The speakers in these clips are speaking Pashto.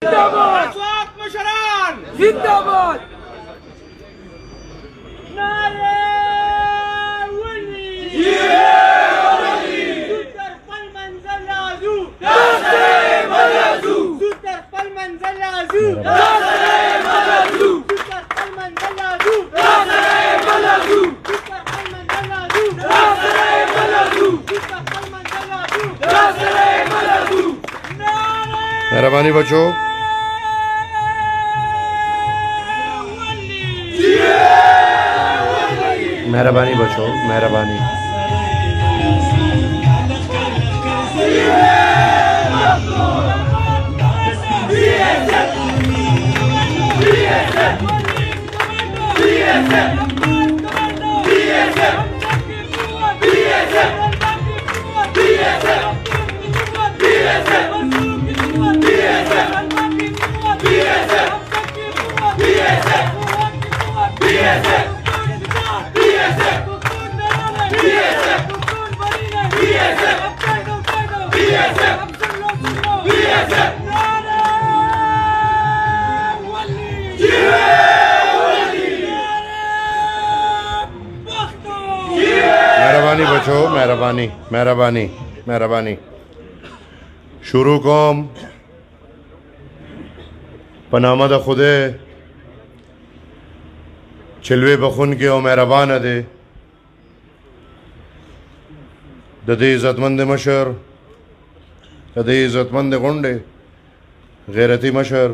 जिंदाबाद मशरान जिंदाबाद नारे वली सुतर पल मंजल आजू नारे मलाजू सुतर पल मंजल आजू नारे मलाजू सुतर पल मंजल आजू नारे मलाजू सुतर पल मंजल आजू नारे मलाजू सुतर पल मंजल आजू नारे मलाजू मेहरबानी बच्चों मेहरबानी बच्चों मेहरबानी मेहरबानी बच्चों मेहरबानी मेहरबानी मेहरबानी शुरू कौम पनामा द खुदे चिलवे बखुन के ओ मेहरबान दे ददे इज़्ज़तमंद मशर ददे इज़्ज़तमंद गुंडे गैरती मशर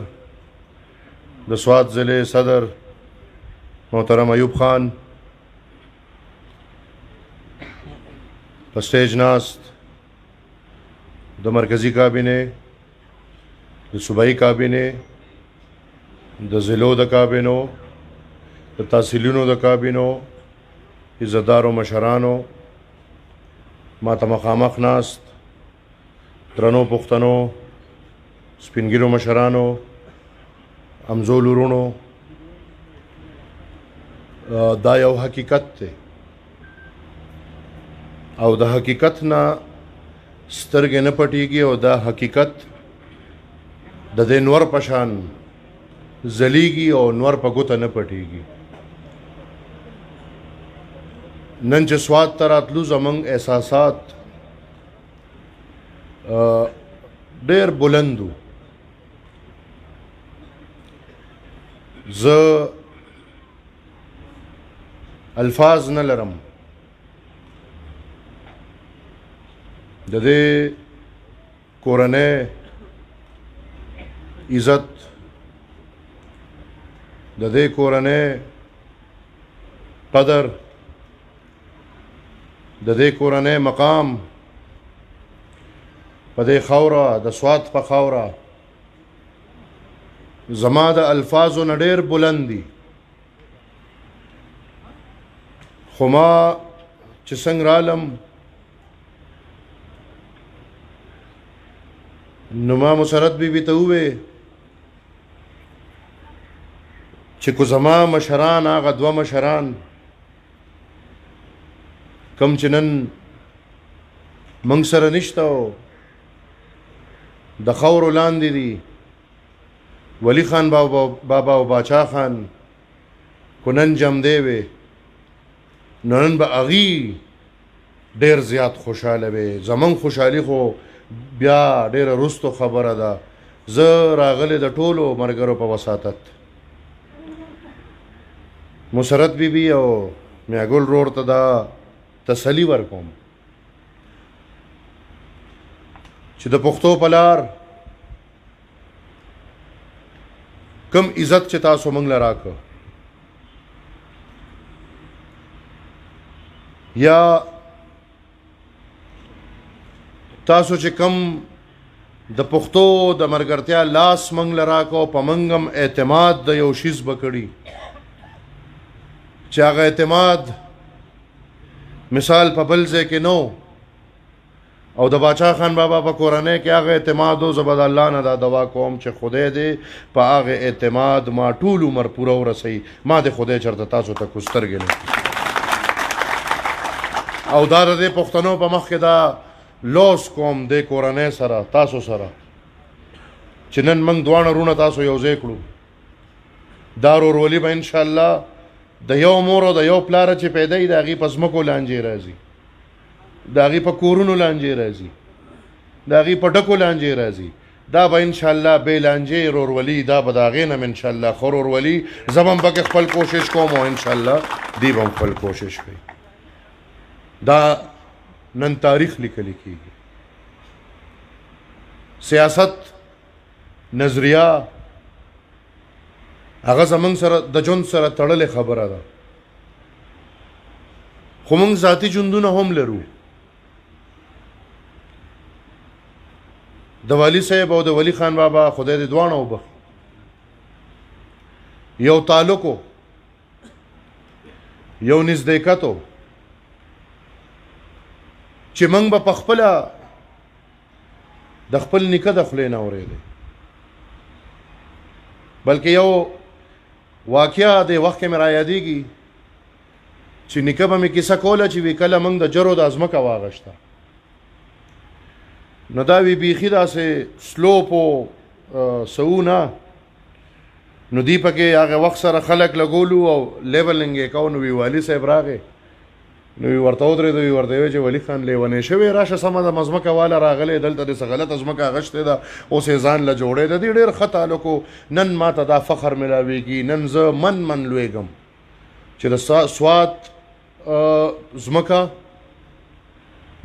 द स्वात ज़िले सदर मोहतरम अयूब खान स्टेज नास्त द मरकज़ी काबिने द सूबाई काबिने द ज़िलो द काबिनो द तहसीलिनो द काबिनो इज़्ज़तदारो मशरानो माता मखामख नास्त द्रनो पुख्तनो स्पिनगिरो मशरानो अमजोल उरुणो दा यौ हकीकत थे او د حقیقت نه سترګې نه پټېږي او دا حقیقت د دې نور پشان ځلیږي او نور په ګوته نه پټېږي نن چې سوات ته راتلو زموږ احساسات ډېر بلند وو زه الفاظ نه لرم د دې کورنۍ عزت د دې کورنۍ قدر د دې کورنۍ مقام په دې خاوره د سوات په خاوره زما د الفاظو نه ډېر بلند دي خو ما چې څنګه رالم نو ما مسرت بی ته ووې چې کو زما مشران هغه دوه مشران کم چې نن موږ سره نشته او د خاورو لاندې دي ولی خان بابا او باچا خان کو نن جم دی وې نو نن به هغې ډېر زیات خوشحاله وې زموږ خوشحالي خو بیا ډېره وروستو خبره ده زه راغلی د ټولو ملګرو په وساطت مسرت بیبي او میاګل رور ته دا تسلی ورکوم چې د پښتو په لار کم عزت چې تاسو موږ له راکړه یا تاسو چې کم د پښتو د مرګرتیا لاس منګ لراکو په منګم اعتماد د یو شیز بکړي چې هغه اعتماد مثال په بل ځای کې نو او د باچا خان بابا په کورنۍ کې هغه اعتماد او زبد الله نه دا دوا کوم چې خدای دې په هغه اعتماد ما ټول عمر پوره ورسي ما د خدای چرته تاسو ته کوسترګل او دا د پښتنو په مخ کې دا لوس کوم د کورنۍ سره تاسو سره چې نن موږ دواړه وروڼه تاسو یو ځای کړو دا ورورولي به انشاءالله د یو مور او د یو پلاره چې پیدا وي د هغې په ځمکو لانجې راځي د هغې په کورونو لانجې راځي د هغې په ډکو لانجې راځي دا به انشاءالله بې لانجې ورورولي دا به د هغې نه م انشاءالله ښه ورورولي زه به هم پکې خپل کوشش کوم او انشاءالله دی به هم خپل کوشش کوي دا نن تاریخ لیکلی کېږي سیاست نظریه هغه زمونږ سره د ژوند سره تړلې خبره ده خو موږ ذاتي ژوندونه هم لرو د والي صاحب او د ولی خان بابا خدای دې دواړه وبخ یو تعلقو یو نزدېکتو چې موږ به په خپله د خپل نیکه د خولې نه اورېدی بلکې یو واقعه د وخت کې مې را یادېږي چې نیکه به مې کیسه کوله چې وی کله موږ د جرو د ځمکه واغشته نو دا وی بیخي داسې سلوپ و سونه نو دی پکې هغه وخت سره خلک لګولو او لیبلنګ یې کو نو وی والي صاحب راغی نو وی ورته ودرېدو وی ورته وی چې ولی خان لیونی شوی راشه سمه د مځمکه والا راغلی دلته داسې غلطه ځمکه اغشتې ده اوس یې ځان له جوړی د دې ډېر ښه تعلق نن ماته دا فخر ملاویږي نن زه من لویږم چې د سوات ځمکه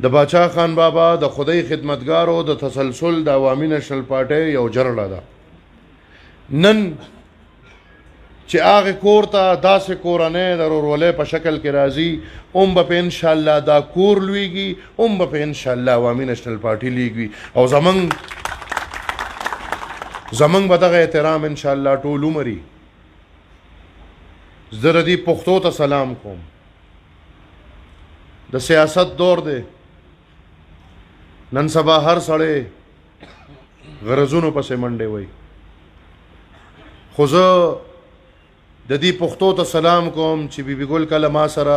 د باچا خان بابا د خدای خدمتګارو د تسلسل د عوامي نشنل پارټۍ یو جرړه ده نن چې هغه کور ته داسې کورنۍ د ورورولۍ په شکل کې راځي هم به په انشاءالله دا کور لویږي هم به په انشاءالله عوامي نشنل پارټي لیږي او زمونږ به دغه احترام انشاءالله ټول عمري زه د دې پښتو ته سلام کوم د سیاست دور دی نن سبا هر سړی غرضونو پسې منډې وای خو زه د دې پښتو ته سلام کوم چې بیبي ګل کله ما سره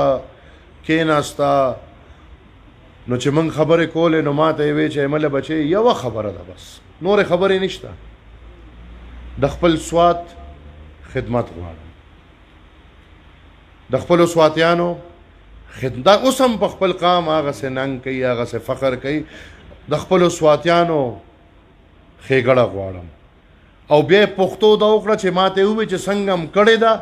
کېناسته نو چې موږ خبرې کولې نو ما ته یې وی چې مله بچی یوه خبره ده بس نورې خبرې نشته د خپل سوات خدمت غواړم د خپلو سواتیانو دا اوس هم په خپل قام هغسې ننګ کوي هغسې فخر کوي د خپلو سواتیانو ښېګړه غواړم او بیا پښتو دا وکړه چې ما ته ووایي چې څنګه هم کړې ده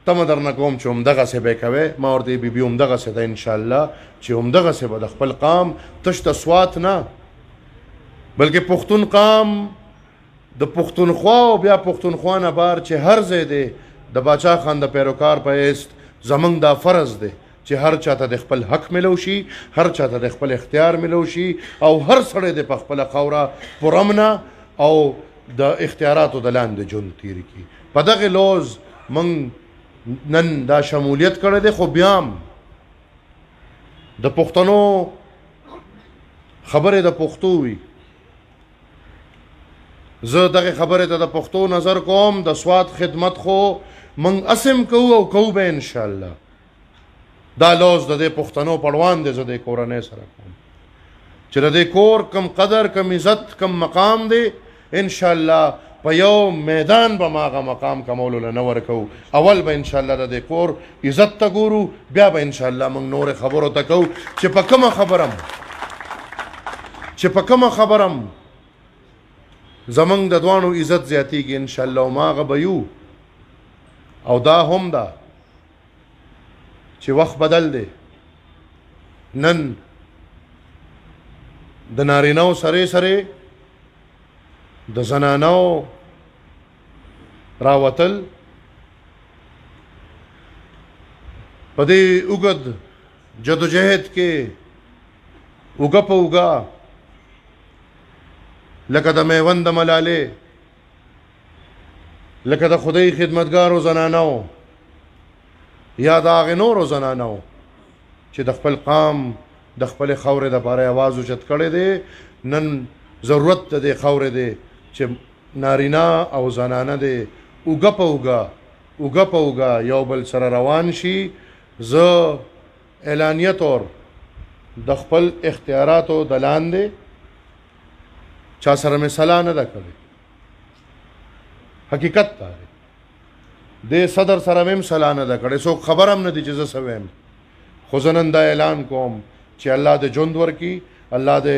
تمه درنه کوم چې همدغسې به یې کوې ما ورته بیبي همدغسې ده انشاءالله چې همدغسې به د خپل قام تش د سوات نه بلکې پښتون قام د پښتونخوا او بیا پښتونخوا نه بار چې هر ځای دی د باچا خان د پیروکار په حیث زمونږ دا فرض دی چې هر چاته د خپل حق ملو شي هر چاته د خپل اختیار ملو شي او هر سړی د په خپله خاوره پرامنه او د اختیاراتو د لاندې ژوند تیر کړي په دغه لوز موږ نن دا شمولیت کړی دی خو بیا هم د پښتنو خبرې د پښتو وي زه دغه خبرې ته د پښتو نظر کوم د سوات خدمت خو موږ اسم کوو او کوو به انشاءالله دا لوز د دې پښتنو پړوان دی زه د کورنۍ سره کوم چې د دې کور کم قدر کم عزت کم مقام دی انشاءالله په یو میدان به ما هغه مقام کمولو له نه ورکوو اول به انشاءالله د دې کور عزت ته ګورو بیا به انشاءالله موږ نورې خبرو ته کوو چې په کومه خبرم زمونږ د دواړو عزت زیاتیږي انشاءالله او ما هغه به یو او دا هم ده چې وخت بدل دی نن د نارینهو سره د زنانو راوتل په دې اوږد جدوجهد کې اوږه په اوږه لکه د میوند د ملالې لکه د خدای خدمتګارو زنانو یا د هغې نورو زنانو چې د خپل قام د خپلې خاورې دپاره اواز اوچت کړی دی نن ضرورت د دې خاورې دی چې نارینه او زنانه دی اوږه په اوږه یو بل سره روان شي زه اعلانیه طور د خپل اختیاراتو د لاندې چا سره مې صلاح نه ده کړې حقیقت دا دی د صدر سره مې هم صلاح نه ده کړې څوک خبر هم نه دي چې زه څه ویم خو زه نن دا اعلان کوم چې الله د ژوند ورکړي الله د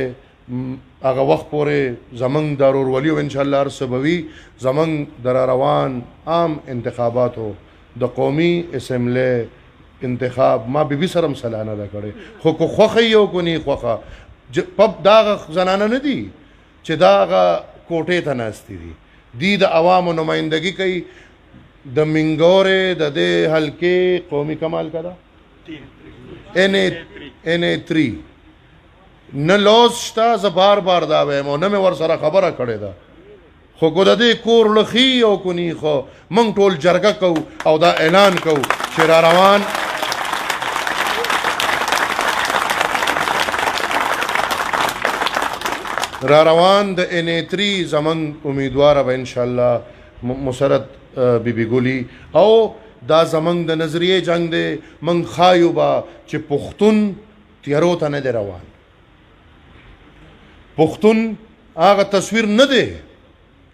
هغه وخت پورې زمونږ د ورورولي او انشاءالله هر څه به وي زمونږ د روان عام انتخاباتو د قومي اسمبلی انتخاب ما بیبي سره هم صلاح نه ده کړې خو که خوښه یې او که نه خوښه پب دا هغه زنانه نه دي چې دا هغه کوټې ته ناستې دي دی د عوامو نمایندګي کوي د منګورې د دې حلقې قومي کمال کا ده NA3 نه لوز شته زه بار بار دا وایم او نه مې ورسره خبره کړې ده خو که د دې کور لخي او کني خو موږ ټول جرګه کوو او دا اعلان کوو چې را روان را روان د NA3 زمونږ امیدواره به انشاءالله مسرت بیبي ګولي او دا زمونږ د نظریې جنگ دی موږ ښایو به چې پښتون تیارو ته نه دی روان پښتون هغه تصویر نه دی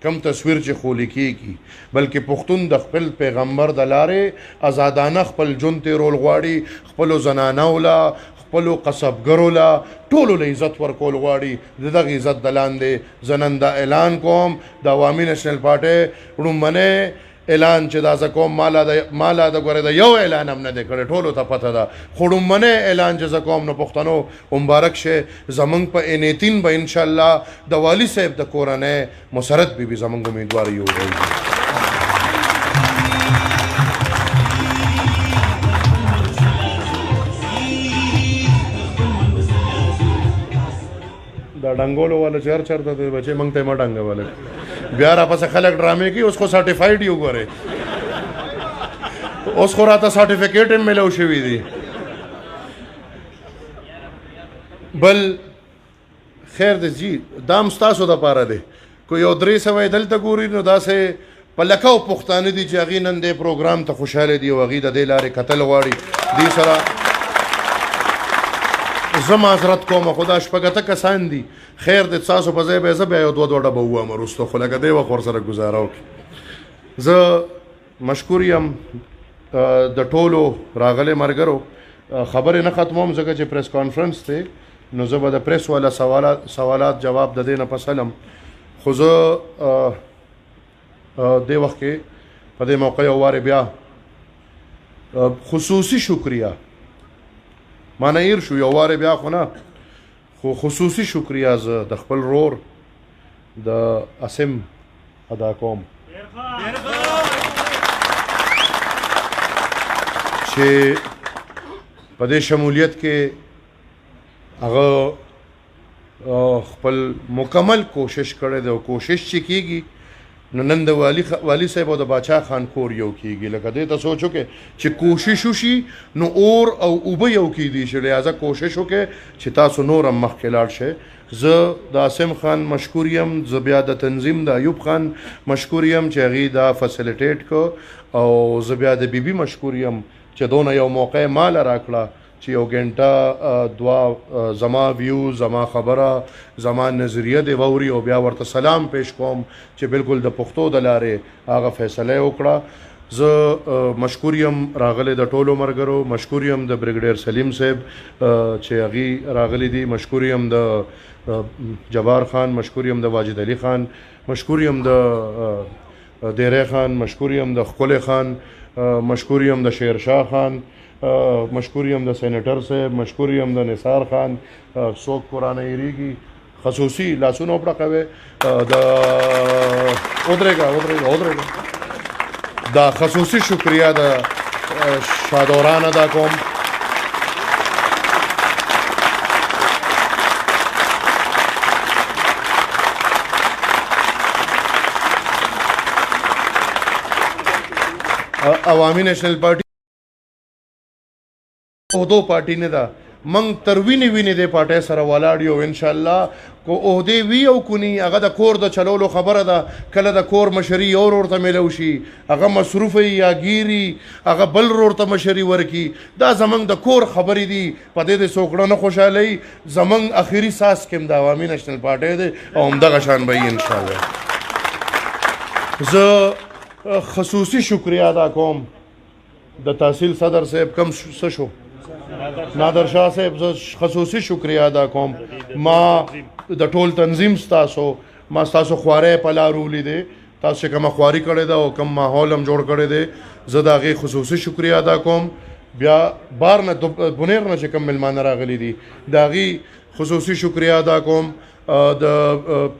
کم تصویر چې خولی کېږي بلکې پښتون د خپل پیغمبر د لارې ازادانه خپل ژوند تېرول غواړي خپلو زنانو له خپلو قصبګرو له ټولو له عزت ورکول غواړي د دغه عزت د لاندې زه نن دا اعلان کوم د عوامي نیشنل پارټۍ ړومبنی اعلان چې دا زه کوم مالا د ګورې د یو اعلان هم نه دی کړی ټولو ته پته ده خو ړومبنی اعلان چې زه کوم نو پښتنو مبارک شي زمونږ په NA3 به انشاءالله د والي صاحب د کورنۍ مسرت بیبي زمونږ امیدوار یو دا ډنګولو والا چر چرته دی بچې موږ ته مه ډنګوله بیا راپسې خلک ډرامې کوي اوس خو سرټیفاید یې وګورئ اوس خو راته سرټیفیکیټ هم میلاو شوي دي بل خیر دی جی دا هم ستاسو دپاره دی که یو 300 دلته ګوري نو داسې په لکو پښتانه دي چې هغې نن دې پروګرام ته خوشحاله دي او هغې د دې لارې کتل غواړي دې سره زه معذرت کوم خو دا شپږ کسان دي خیر د ستاسو په ځای به زه بیا یو دوه ډبه ووایم وروسته خو لکه دې وخت ورسره ګزاره وکړي زه مشکور یم د ټولو راغلي ملګرو خبرې نه ختموم ځکه چې پریس کانفرنس دی نو زه به د پریس والا سوالات جواب د دې نه پس علم خو زه دې وخت کې په دې موقع یو وارې بیا خصوصي شکریه مانه ایر شو یو واره بیا خو نه خو خصوصي شکریه زه د خپل رور د اسم ادا کوم چې په دې شمولیت کې هغه خپل مکمل کوشش کړی دی او کوشش چې کېږي نو نن د والي صاحب او د باچا خان کور یو کېږي لکه دې ته سوچ وکړې چې کوشش وشي نو اور او اوبه یو کېدی شي لہذا کوشش وکړې چې تاسو نور هم مخکې لاړ شئ زه د عاصم خان مشکور یم زه بیا د تنظیم د ایوب خان مشکور یم چې هغې دا فسیلیټیټ کو او زه بیا د بیبي مشکور یم چې دونه یو موقع ماله راکړه چې یو ګنټه دوا زما ویو زما خبره زما نظریه دی ووري او بیا ورته سلام پیش کوم چې بالکل د پښتو د لارې هغه فیصله وکړه زه مشکور یم راغلی د ټولو ملګرو مشکور یم د بریګیډیر سلیم صاحب چې هغې راغلی دي مشکور یم د جبار خان مشکور یم د واجد علي خان مشکور یم د دیره خان مشکور یم د ښکلی خان مشکور یم د شیرشاه خان مشکور یم د سینیټر صاحب مشکور یم د نثار خان څوک قرآن ایریږي خصوصي لاسونه وپړقوي د ودرېږه دا خصوصي شکریه د شادوران ادا کوم عوامي نیشنل پارټي عہدو پارټي نه ده منګ تر وینې د پارټۍ سره ولاړ یو انشاءالله کو عہدې وي او کني هغه د کور د چلولو خبره ده کله د کور مشري یو ورور ته میلو شي هغه مصروف یا ګیري هغه بل ورور ته مشري ورکي دا زمنګ د کور خبرې دي په دې د څوکړه نه خوشحالي زمنګ اخیری ساس کې د عوامي نیشنل پارټۍ ده او همدغه شان به انشاءالله زه خصوصي شکریہ ادا کوم د تحصیل صدر صاحب کم څه شو نادر شاه صاحب زه خصوصي شکریہ ادا کوم ما د ټول تنظیم ستاسو ما ستاسو خوارې په لار ولیدې تاسو چې کومه خواري کړې ده او کوم ماحول هم جوړ کړی دی زه د هغې خصوصي شکریہ ادا کوم بیا بار نه بنیر نه چې کوم مېلمانه راغلي دي د هغې خصوصي شکریہ ادا کوم د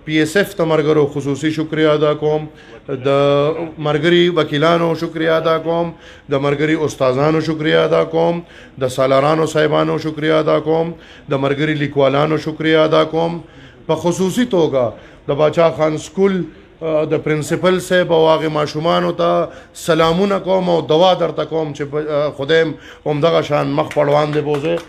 پی ایس ایف ته ملګرو خصوصي شکریہ ادا کوم د ملګري وکیلانو شکریہ ادا کوم د ملګري استادانو شکریہ ادا کوم د سالارانو صاحبانو شکریہ ادا کوم د ملګري لیکوالانو شکریہ ادا کوم په خصوصي توګه د باچا خان سکول د پرنسپل صاحب او هغه ماشومانو ته سلامونه کوم او دعا درته کوم چې خدایم همدغه شان مخ پړوان دی بوزه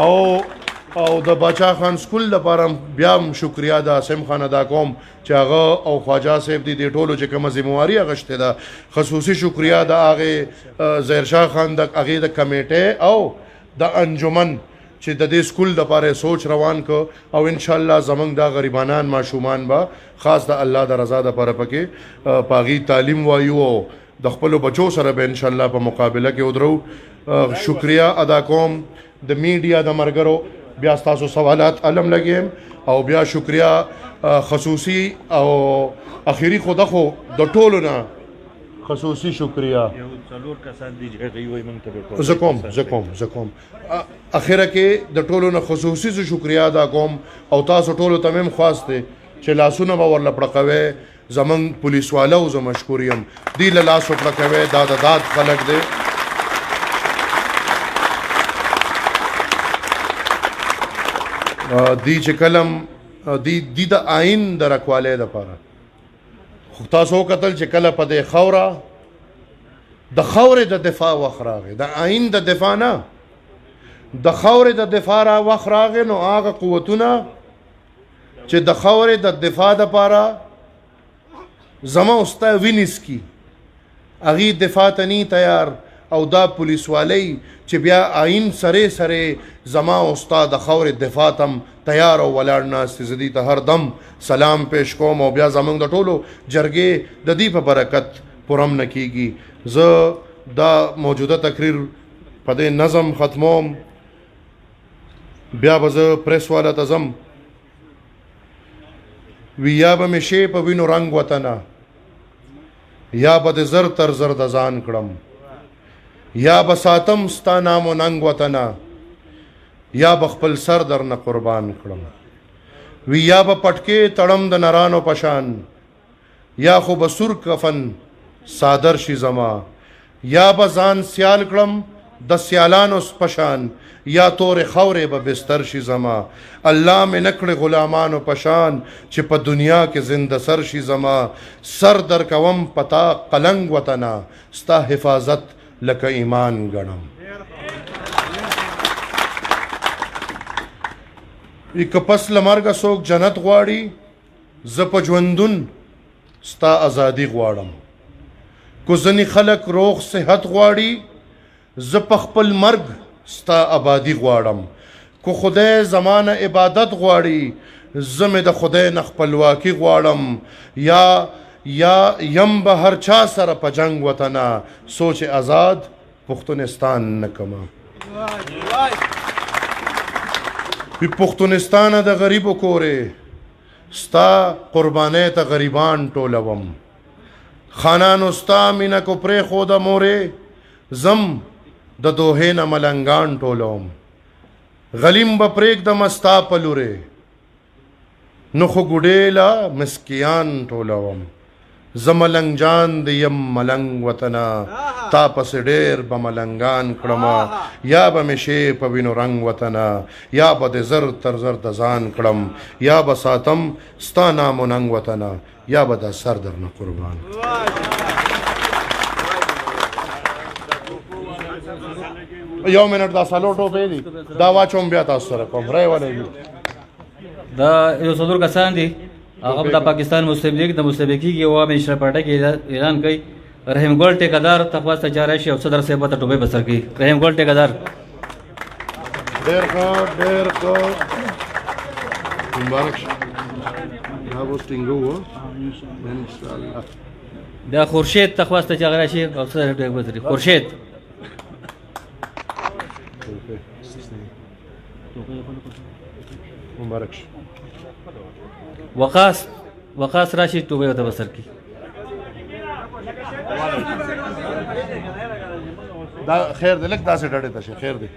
او د باچا خان سکول لپاره بیا هم شکریہ د اسم خان ادا کوم چې هغه او خواجه صاحب دي د ټولو چې کومه ذمہواری اغشته ده خصوصي شکریہ د هغه ظاهر شاه خان د هغه د کمیټه او د انجمن چې د دې سکول لپاره سوچ روان کو او ان شاء الله زمنګ د غریبانان ماشومان با خاص د الله د رضا د لپاره پکې پاغي تعلیم وایو او د خپل بچو سره به ان شاء الله په مقابله کې ودرو شکریہ ادا کوم د میډیا د مرګرو بیا تاسو سوالات علم لګیم او بیا شکریہ خصوصي او اخیری خدا خو د ټولو نه خصوصي شکریہ زکوم اخیره کې د ټولو نه خصوصي شکریہ ادا کوم او تاسو ټولو ته هم خاص دی چې لاسونه به ورله پړقوي زمونږ پولیس والا او زه مشکور یم دی له لاسو پړقوي دا د داد خلک دی دی چې کلم دی د آئین د رکوالی دپاره خو تاسو وکتل چې کله په دې خوره د خورې د دفاع وخت راغی د آئین د دفاع نه د خورې د دفاع را وخت راغی نو هغه قوتونه چې د خورې د دفاع دپاره زما استا وینس کی هغې دفاع ته نی تیار او دا پولیس والی چې بیا آئین سره سره زما استاد د خورې دفاع تم تیار او ولاړ ناست زه دې ته هر دم سلام پیش کوم او بیا زمونږ د ټولو جرګې د دې په برکت پرم نه کیږي زه دا موجوده تقریر په دې نظم ختموم بیا به زه پریس والا ته ځم وی یا به مې شی په وینو رنګ وطنه یا به د زر تر زر د ځان کړم یا به ساتم ستا نام و ننګ وطنه یا به خپل سر در نه قربان کړم وی یا به پټکې تړم د نرانو پشان یا خو به سور کفن صادر شي زما یا به ځان سیال کړم د سیالانو پشان یا تور خورې به بستر شي زما الله مې نکړې غلامانو پشان چې په دنیا کې زنده سر شي زما سر در کوم پتا قلنګ وطنه ستا حفاظت لکه ایمان ګڼم که پس له مرګه څوک جنت غواړي زه په ژوندون ستا ازادي غواړم کو ځینې خلک روغ صحت غواړي زه په خپل مرګ ستا آبادي غواړم کو خدای زمانه عبادت غواړي زه مې د خدای نه خپلواکي غواړم یا یم به هر چا سره په جنگ وطنه سوچ آزاد پښتونستان نه کما پی پښتونستانه د غریبو کورې ستا قربانۍ ته غریبان ټولوم خانانو ستا مینه کو پرېښوده مورې زم د دوهې نه ملنګان ټولوم غلیم به پرېږدم ستا په لورې نو خو ګوډېله مسکیان ټولوم زه ملنګ جان د یم ملنګ وطنه تا پسې ډېر به ملنګان کړمه یا به مې شی په وینو رنګ وطنه یا به د زر تر زر د ځان کړم یا به ساتم ستا نام و ننګ وطنه یا به د سر در نه قربان یو منټ دا سالو ټوپې دي دا واچوم بیا تاسو سره کوم رای ولی دا یو څلور کسان دي هغه د پاکستان مسلم لیگ د مسلمکی کې عوامي اشرا پارټي کې اعلان کوي رحیم ګل ټیکدار تخواست چارشي او صدر صاحب ته ټوبه بسر کوي رحیم ګل ټیکدار ډېر کو مبارک دا وستینګو ان شاء الله دا خورشید تخواست چې هغه راشي او څه ډېر بزري خورشید مبارک شه. وقاص راشي ټوبه ته بسر کی دا خیر دی لک دا سه ډډه ته خیر دی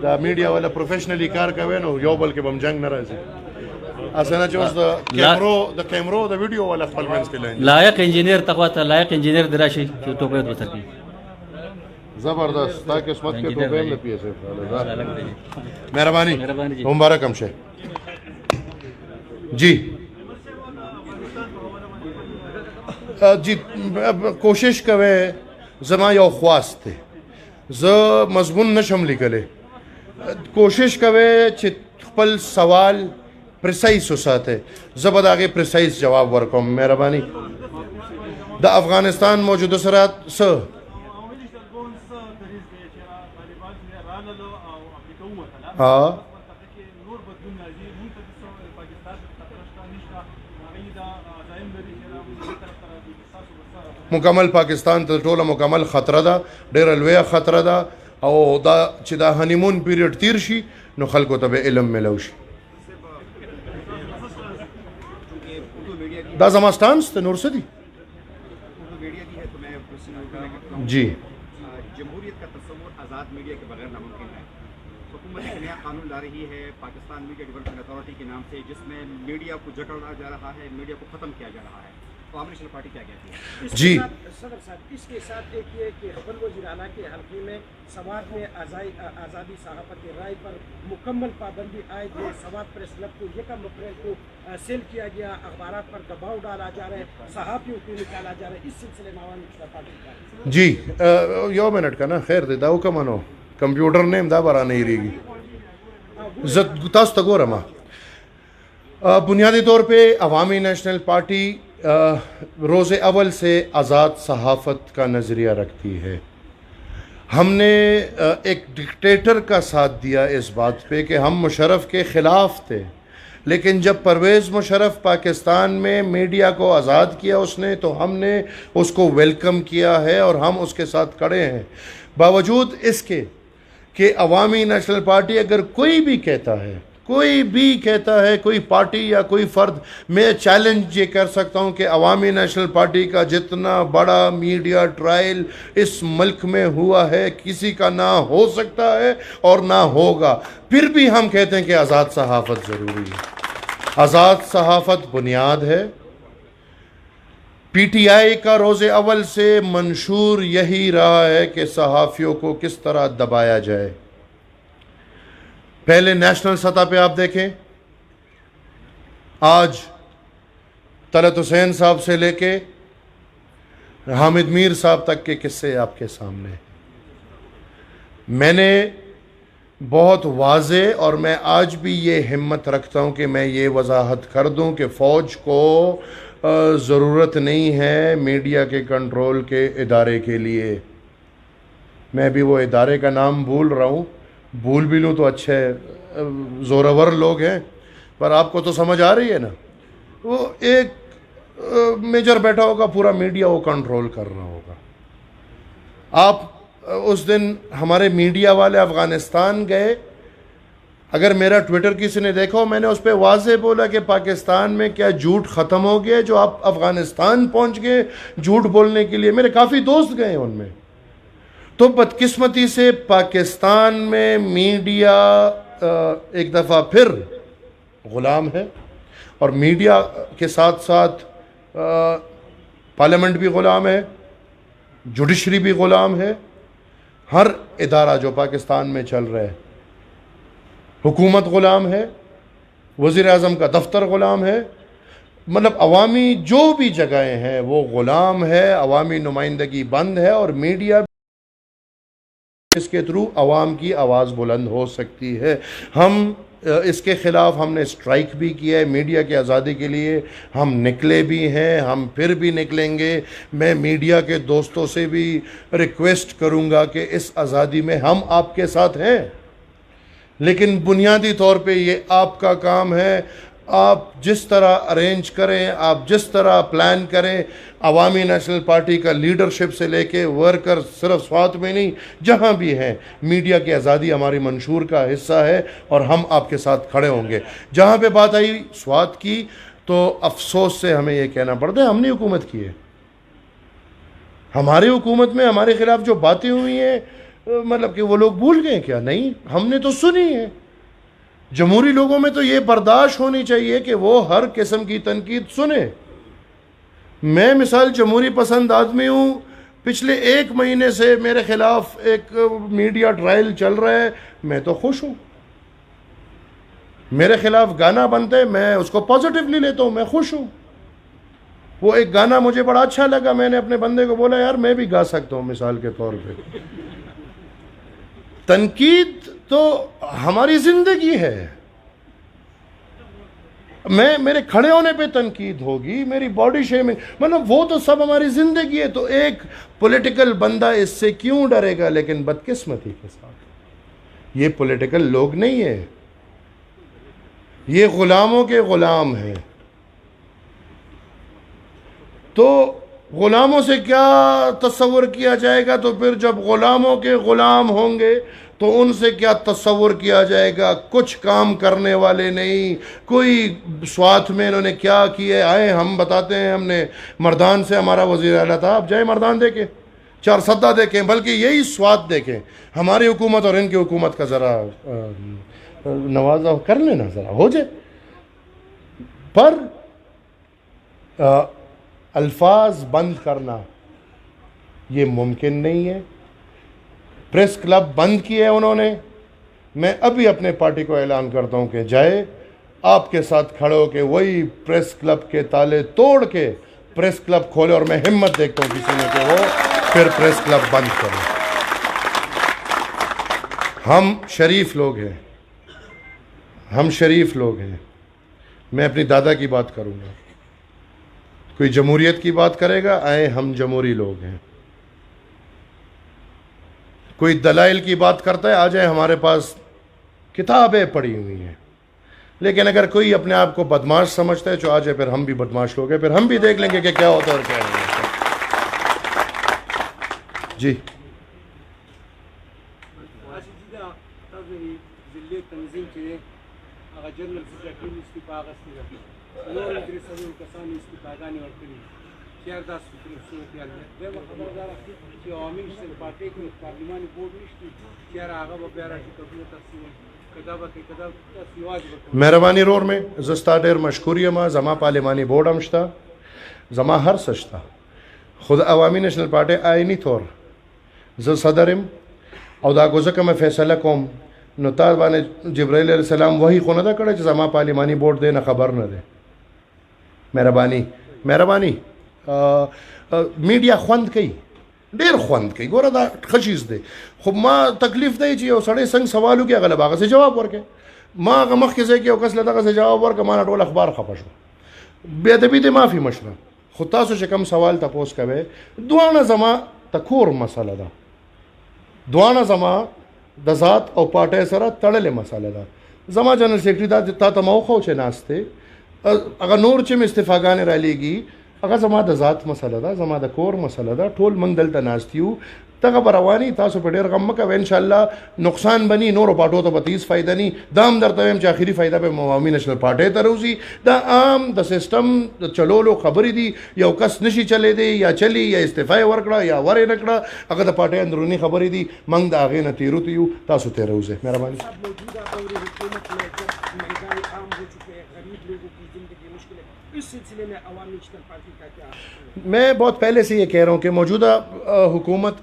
دا میډیا والا پروفیشنلی کار کوي نو یو بل کې بم جنگ نه راځي اسنه چې اوس د کیمرو د ویډیو والا خپل منځ کې لاین لایق انجینیر تخواست لایق انجینیر دراشي چې ټوبه ته بسر کی زبردست تا قسمت کې ټوبه هم نه پیسه مهرباني مهرباني مبارک هم شه جی جی کوشش کوي زما یو خواست دی زه مضمون نشم لیکلی کوشش کوي چې خپل سوال پریسایز وساته زه به د هغې پریسایز جواب ورکوم مهرباني د افغانستان موجوده صورت څه ها مکمل پاکستان ته ټوله مکمل خطره ده ډېره لویه خطره ده او دا چې دا هنیمون پیریډ تیر شي نو خلکو ته به علم ملو شي دا زما سټانس ته نور څه دي جی जमहूरियत का तस्वुर आज़ाद मीडिया के बगैर नामुमकिन है। हुकूमत एक नया कानून ला रही है पाकिस्तान मीडिया डेवलपमेंट अथॉरिटी के नाम से, जिसमें मीडिया को जकड़ा जा रहा है, मीडिया को ख़त्म किया जा रहा है। अवामी नेशनल पार्टी क्या कहती है? जी सदर साहब, इसके साथ देखिए कि खबर वज़ीर आला के हल्के में समाज में आज़ादी सहाफ़त राय पर मुकम्मल पाबंदी आए थे। समाज प्रेस क्लब को 1 अप्रैल को सेल किया गया, अखबार पर दबाव डाला जा रहा है, सहाफ़ियों को निकाला जा रहा है। इस सिलसिले में अवामी नेशनल पार्टी का जी यो मिनट का ना खैर दे दाऊ का मनो कंप्यूटर ने दा बरा नहीं रहेगी तास तगोरमा बुनियादी तौर पे अवामी नेशनल पार्टी रोज़े अव्वल से आज़ाद सहाफ़त का नज़रिया रखती है। हमने एक डिक्टेटर का साथ दिया इस बात पे कि हम मुशर्रफ के ख़िलाफ़ थे, लेकिन जब परवेज़ मुशर्रफ पाकिस्तान में मीडिया को आज़ाद किया उसने तो हमने उसको वेलकम किया है और हम उसके साथ खड़े हैं। बावजूद इसके कि अवामी नेशनल पार्टी अगर कोई भी कहता है कोई पार्टी या कोई फ़र्द, मैं चैलेंज ये कर सकता हूँ कि अवामी नेशनल पार्टी का जितना बड़ा मीडिया ट्रायल इस मुल्क में हुआ है किसी का ना हो सकता है और ना होगा, फिर भी हम कहते हैं कि आज़ाद सहाफ़त ज़रूरी है। आज़ाद सहाफ़त बुनियाद है। PTI का रोज़े अव्वल से मंशूर यही रहा है कि सहाफ़ियों को किस तरह दबाया जाए। पहले नेशनल सतह पे आप देखें, आज तलत हुसैन साहब से लेके हामिद मीर साहब तक के किस्से आपके सामने। मैंने बहुत वाज़े और मैं आज भी ये हिम्मत रखता हूँ कि मैं ये वजाहत कर दूँ कि फ़ौज को ज़रूरत नहीं है मीडिया के कंट्रोल के इदारे के लिए। मैं भी वो इदारे का नाम भूल रहा हूँ, भूल भी लूँ तो अच्छे ज़ोरावर लोग हैं, पर आपको तो समझ आ रही है ना। वो एक मेजर बैठा होगा, पूरा मीडिया वो कंट्रोल कर रहा होगा। आप उस दिन हमारे मीडिया वाले अफ़गानिस्तान गए, अगर मेरा ट्विटर किसी ने देखा हो, मैंने उस पर वाज़े बोला कि पाकिस्तान में क्या झूठ ख़त्म हो गया जो आप अफ़गानिस्तान पहुँच गए झूठ बोलने के लिए। मेरे काफ़ी दोस्त गए उनमें। तो बदकिस्मती से पाकिस्तान में मीडिया एक दफ़ा फिर ग़ुलाम है, और मीडिया के साथ साथ पार्लियामेंट भी ग़ुलाम है, जुडिशरी भी ग़ुलाम है। हर इदारा जो पाकिस्तान में चल रहा है, हुकूमत ग़ुलाम है, वज़ीर आज़म का दफ्तर ग़ुलाम है, मतलब अवामी जो भी जगहें हैं वो ग़ुलाम है, अवामी नुमाइंदगी बंद है। और मीडिया इसके थ्रू अवाम की आवाज़ बुलंद हो सकती है। हम इसके ख़िलाफ़ हमने स्ट्राइक भी किया है, मीडिया की आज़ादी के लिए हम निकले भी हैं, हम फिर भी निकलेंगे। मैं मीडिया के दोस्तों से भी रिक्वेस्ट करूँगा कि इस आज़ादी में हम आपके साथ हैं, लेकिन बुनियादी तौर पे ये आपका काम है। आप जिस तरह अरेंज करें, आप जिस तरह प्लान करें, अवामी नेशनल पार्टी का लीडरशिप से लेके वर्कर, सिर्फ स्वात में नहीं, जहाँ भी हैं, मीडिया की आज़ादी हमारी मंशूर का हिस्सा है और हम आपके साथ खड़े होंगे। जहाँ पे बात आई स्वात की, तो अफसोस से हमें ये कहना पड़ता है हमने हुकूमत की है। हमारी हुकूमत में हमारे खिलाफ जो बातें हुई हैं, मतलब कि वो लोग भूल गए क्या? नहीं, हमने तो सुनी है। जमहूरी लोगों में तो ये बर्दाश्त होनी चाहिए कि वो हर किस्म की तनकीद सुने। मैं मिसाल जमहूरी पसंद आदमी हूँ। पिछले 1 महीने से मेरे खिलाफ एक मीडिया ट्रायल चल रहा है, मैं तो खुश हूँ। मेरे खिलाफ गाना बनता है, मैं उसको पॉजिटिवली लेता हूँ, मैं खुश हूँ। वो एक गाना मुझे बड़ा अच्छा लगा, मैंने अपने बंदे को बोला यार मैं भी गा सकता हूँ मिसाल के तौर पे। तनकीद तो हमारी जिंदगी है। मेरे खड़े होने पे तनकीद होगी, मेरी बॉडी शेमिंग, मतलब वो तो सब हमारी जिंदगी है। तो एक पॉलिटिकल बंदा इससे क्यों डरेगा? लेकिन बदकिस्मती के साथ ये पॉलिटिकल लोग नहीं है, ये गुलामों के गुलाम हैं। तो गुलामों से क्या तस्वुर किया जाएगा? तो फिर जब गुलामों के गुलाम होंगे तो उनसे क्या तस्वुर किया जाएगा? कुछ काम करने वाले नहीं, कोई स्वार्थ में इन्होंने क्या किए आए हम बताते हैं। हमने मर्दान से, हमारा वज़ीर आला था, आप जाए मर्दान देखें, 4 सद्दा देखें, बल्कि यही स्वार्थ देखें। हमारी हुकूमत और इनकी हुकूमत का ज़रा नवाजा कर लेना, ज़रा हो जाए। पर अल्फाज बंद करना ये मुमकिन नहीं है। प्रेस क्लब बंद किए उन्होंने। मैं अभी अपने पार्टी को ऐलान करता हूं कि जाए आपके साथ खड़े होकर वही प्रेस क्लब के ताले तोड़ के प्रेस क्लब खोले, और मैं हिम्मत देखता हूं किसी ने कि वो फिर प्रेस क्लब बंद करें। हम शरीफ लोग हैं, हम शरीफ लोग हैं। मैं अपनी दादा की बात करूंगा, कोई जमहूरियत की बात करेगा, आए हम जमहूरी लोग हैं। कोई दलाइल की बात करता है, आ जाए हमारे पास किताबें पड़ी हुई हैं। लेकिन अगर कोई अपने आप को बदमाश समझता है, तो आ जाए, फिर हम भी बदमाश लोग हैं, फिर हम भी देख लेंगे कि क्या होता है और क्या नहीं होता। जी मेहरबानी रोर में जस्ता डेर मशकूरिया मा जमा पार्लिमानी बोर्ड अमशता जमा हर सचता खुद अवामी नेशनल पार्टी आईनी तौर ज सदरम और दा गुज़र में फैसला कौम नुतार बाने जिब्राइल अलैहिस्सलाम वही खुनदा करे जमा पार्लिमानी बोर्ड दे ना खबर न दे। मेहरबानी मेहरबानी मीडिया खुंद कई डेर खुंद कई गोरा दा खशीस दे खुब माँ तकलीफ दे चाहिए सड़े संग सवालों के अगल बाग से जवाब वर्के माँ का मख के कस लता से जवाब वर्क माना टोल अखबार खपशो बेदबी दे माफ़ी मशरा खुदा से कम सवाल तपोस कवे दुआना जमा तखोर मसाला दा दुआना जमा दजात और पाटे सरा तड़ले मसाला दा जमा जनरल सेक्रेटरी दा तमौखो छे नास्ते अगर नूर चिम इस्तीफागाने रैलीगी अगर जमा दजात मसाला दा जमा द कोर मसाला दा ठोल मंगल तनास्तियू तक बरवानी तासो पेडेर गम का इंशाल्लाह नुकसान बनी नोर पाटो तो बतीस फ़ायदा नहीं दाम दर तवेम च आखिरी फ़ायदा पे अवामी नेशनल पार्टी तरूसी द आम द सिस्टम चलो लो खबरी दी या कस नशी चले दे या चली या इस्तीफ़ाए वर्कड़ा या वरे नकड़ा अगर द पार्टी अंदरूनी खबरी दी मंग द आगे न तीरू तीयू तासो तेरूसे मेहरबानी। मैं बहुत पहले से ये कह रहा हूँ कि मौजूदा हुकूमत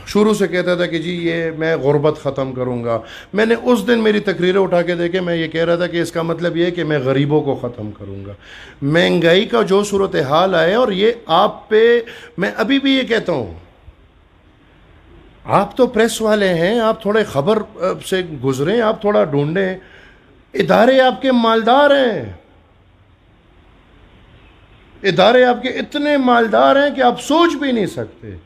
शुरू से कहता था कि जी ये मैं गुर्बत ख़त्म करूँगा। मैंने उस दिन मेरी तकरीरें उठा के देखे, मैं ये कह रहा था कि इसका मतलब ये है कि मैं गरीबों को ख़त्म करूँगा। महंगाई का जो सूरत हाल आए, और ये आप पे मैं अभी भी ये कहता हूँ, आप तो प्रेस वाले हैं, आप थोड़े ख़बर से गुजरें, आप थोड़ा ढूंढें। इदारे आपके मालदार हैं, इदारे आपके इतने मालदार हैं कि आप सोच भी नहीं सकते।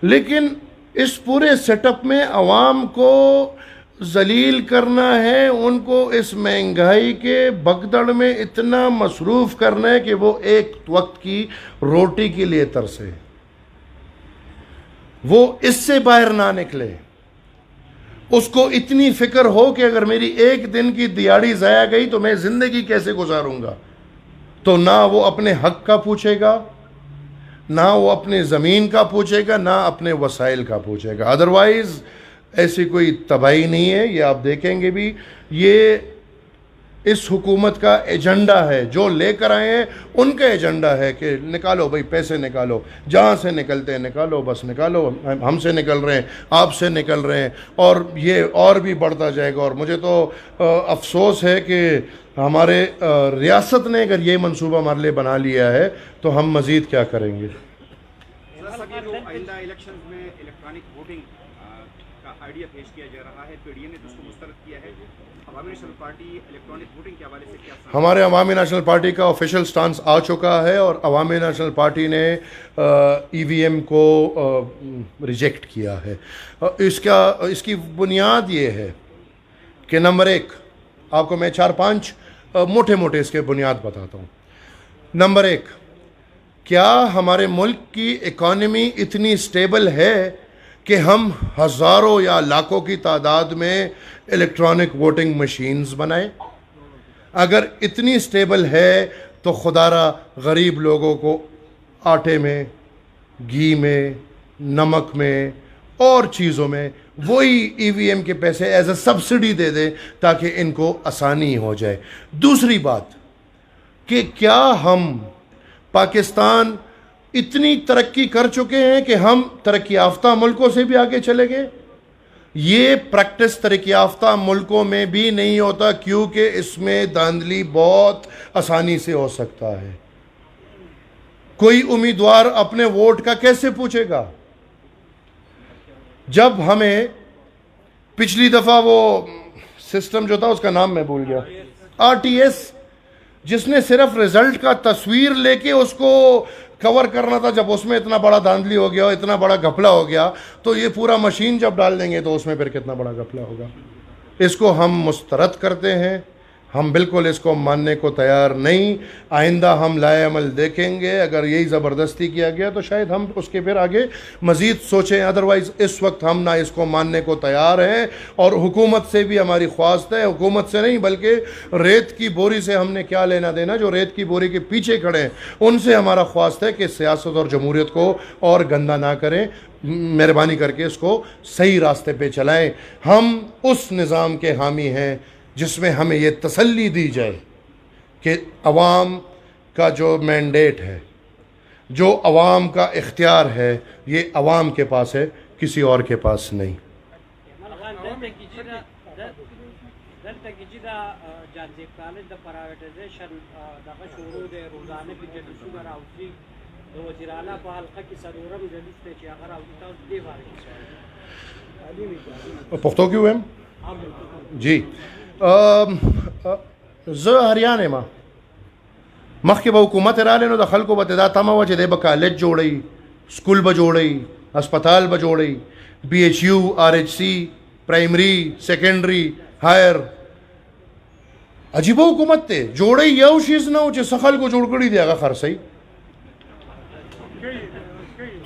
लेकिन इस पूरे सेटअप में अवाम को जलील करना है, उनको इस महंगाई के भगदड़ में इतना मसरूफ़ करना है कि वो एक वक्त की रोटी के लिए तरसे, वो इससे बाहर ना निकले। उसको इतनी फिक्र हो कि अगर मेरी एक दिन की दिहाड़ी ज़ाया गई तो मैं ज़िंदगी कैसे गुजारूंगा। तो ना वो अपने हक का पूछेगा, ना वो अपने ज़मीन का पूछेगा, ना अपने वसाइल का पूछेगा। अदरवाइज़ ऐसी कोई तबाही नहीं है। ये आप देखेंगे भी, ये इस हुकूमत का एजेंडा है। जो लेकर आए हैं उनका एजेंडा है कि निकालो भाई, पैसे निकालो, जहाँ से निकलते हैं निकालो, बस निकालो। हमसे निकल रहे हैं, आपसे निकल रहे हैं, और ये और भी बढ़ता जाएगा। और मुझे तो अफसोस है कि हमारे रियासत ने अगर ये मंसूबा हमारे लिए बना लिया है तो हम मज़ीद क्या करेंगे। सर, जो आइंदा इलेक्शन में इलेक्ट्रॉनिक वोटिंग का आइडिया पेश किया जा रहा है, पीडीए ने तो उसको मुस्तरद किया है। अवामी नेशनल पार्टी इलेक्ट्रॉनिक वोटिंग के हवाले से क्या? हमारे अवामी नेशनल पार्टी का ऑफिशियल स्टांस आ चुका है और अवामी नेशनल पार्टी ने ईवीएम को रिजेक्ट किया है। इसकी बुनियाद ये है कि नंबर एक, आपको मैं 4-5 मोटे मोटे इसके बुनियाद बताता हूँ। नंबर एक, क्या हमारे मुल्क की इकॉनमी इतनी स्टेबल है कि हम हज़ारों या लाखों की तादाद में इलेक्ट्रॉनिक वोटिंग मशीन्स बनाएं? अगर इतनी स्टेबल है तो खुदारा गरीब लोगों को आटे में, घी में, नमक में और चीज़ों में वही ईवीएम के पैसे एज अ सब्सिडी दे दें ताकि इनको आसानी हो जाए। दूसरी बात कि क्या हम पाकिस्तान इतनी तरक्की कर चुके हैं कि हम तरक्की याफ्ता मुल्कों से भी आगे चले गए? ये प्रैक्टिस तरक्की याफ्ता मुल्कों में भी नहीं होता, क्योंकि इसमें धांधली बहुत आसानी से हो सकता है। कोई उम्मीदवार अपने वोट का कैसे पूछेगा? जब हमें पिछली दफ़ा वो सिस्टम जो था उसका नाम मैं भूल गया, आरटीएस, जिसने सिर्फ रिजल्ट का तस्वीर लेके उसको कवर करना था, जब उसमें इतना बड़ा धांधली हो गया, इतना बड़ा घपला हो गया, तो ये पूरा मशीन जब डाल देंगे तो उसमें फिर कितना बड़ा घपला होगा। इसको हम मुस्तरद करते हैं, हम बिल्कुल इसको मानने को तैयार नहीं। आइंदा हम लाए अमल देखेंगे। अगर यही ज़बरदस्ती किया गया तो शायद हम उसके फिर आगे मज़ीद सोचें। अदरवाइज़ इस वक्त हम ना इसको मानने को तैयार हैं। और हुकूमत से भी हमारी ख्वास्त है, हुकूमत से नहीं बल्कि रेत की बोरी से हमने क्या लेना देना, जो रेत की बोरी के पीछे खड़े हैं उनसे हमारा ख्वास्त है कि सियासत और जमहूरियत को और गंदा ना करें। मेहरबानी करके इसको सही रास्ते पे चलाएं। हम उस निज़ाम के हामी हैं जिसमें हमें ये तसल्ली दी जाए कि अवाम का जो मैंडेट है, जो अवाम का इख्तियार है, ये अवाम के पास है, किसी और के पास नहीं। पुख्तो क्यों है जी? ज़ हरियाणा में मख के हुकूमत राले नो दखल को बता तमा व दे ब कॉलेज जोड़ई, स्कूल ब जोड़ई, अस्पताल ब जोड़ई, BHU, RHC, primary, secondary, higher. अजीबो हुकूमत थे जोड़ई यव चीज़ ना हो चे सखल को जोड़कड़ी देगा खरसई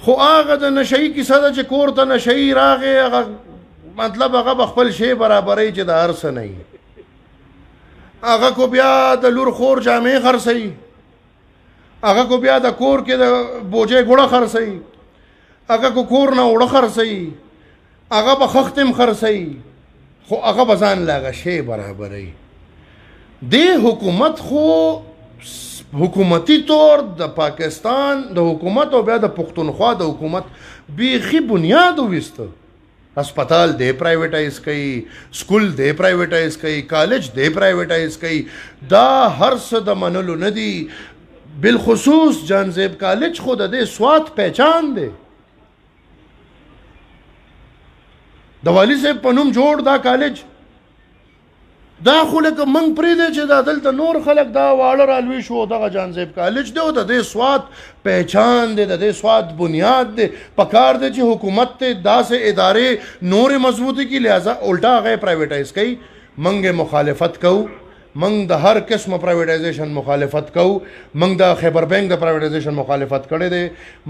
खो आगा द नशई की सदा चे कोर त नशई रागे आगा मतलब आगा बखपल शे बराबर ही चे दार से नहीं आगा को बिया द लुर खोर जामे खरसई, आगा को बिया द कोर के द बोझे गुड़ा खरसई, आगा को कोर ना उड़ा खरसई, आगा बखख्तिम खरसई, खो आगा बजान लागा शे बराबर ही दे हुकूमत खो हुकूमती तौर द पाकिस्तान द हुकूमत और बिया द पुख्तनख्वा द हुकूमत बेखी बुनियाद विस्त अस्पताल दे प्राइवेटाइज कई, स्कूल दे प्राइवेटाइज कई, कॉलेज दे प्राइवेटाइज कई, दा हर्स द मनलु नदी बिलखसूस जानजेब कॉलेज खुद दे स्वात पहचान दे दवाली से पनुम जोड़ दा कॉलेज دا خو لکه موږ پرېږدی چې دا دلته نور خلک دا واړه رالوي شو دغه جانزیب کالج دی او د دې سواد پہچان دی د دې سواد بنیاد دی پکار دی چې حکومت ته داسې ادارې نورې مضبوطی کی لہذا الټا هغه پرایویټایز کوي موږ مخالفت کوو موږ د هر قسم پرایویټایزیشن مخالفت کوو موږ د خیبر بینک د پرایویټایزیشن مخالفت کړی دی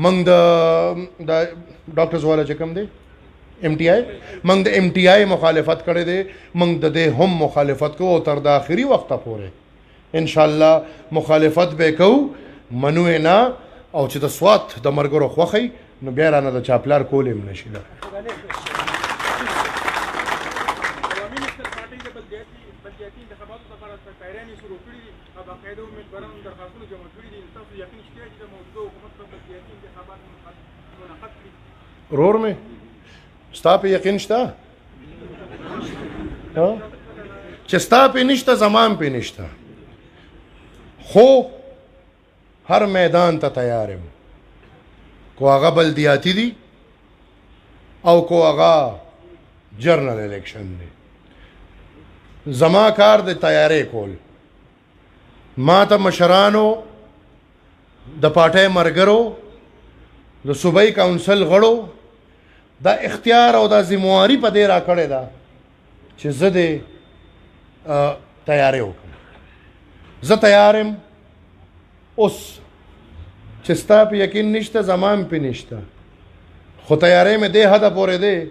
موږ د ډاکټرز والا چې کوم دی MTI موږ د MTI مخالفت کړی دی موږ د دې هم مخالفت کوو تر د آخري وخته پورې ان شاء الله مخالفت به کوو منو نه او چې د سوات د مرګرو خوخی نو بیا رانه د چاپلار کول هم نشي دا عوامي نسل پارټي د بلدیاتي انتخاباتو لپاره تیاری شروع کړې دي او باقاعده امیدوارانو درخواستونه جمع کړي دي تاسو یقین شته چې د موجوده حکومت په بلدیاتي انتخابات منعقد کړي رور مې ستا په یقین شته چې ستا په نشته زمان په نشته خو هر میدان ته تیار یم کو هغه بلدیاتی دي او کو هغه جرنل الیکشن دی زما کار د تیارې کول ما ته مشرانو د پاټۍ مرګرو د صوبایي کونسل غړو دا اختیار او دا ذمہواری په دې را کړې ده چې زه دې تیاری وکړم زه تیار یم اوس چې ستا په یقین نشته زمان په نشته خو تیاری مې دې حده پورې دی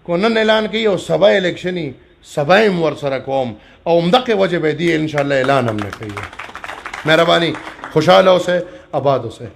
کو نن اعلان کوي او سبا الیکشني سبا یې ورسره کوم او همدغې وجې به دې انشاءالله اعلان هم نه کوي مهرباني خوشحاله اوسئ آباد اوسئ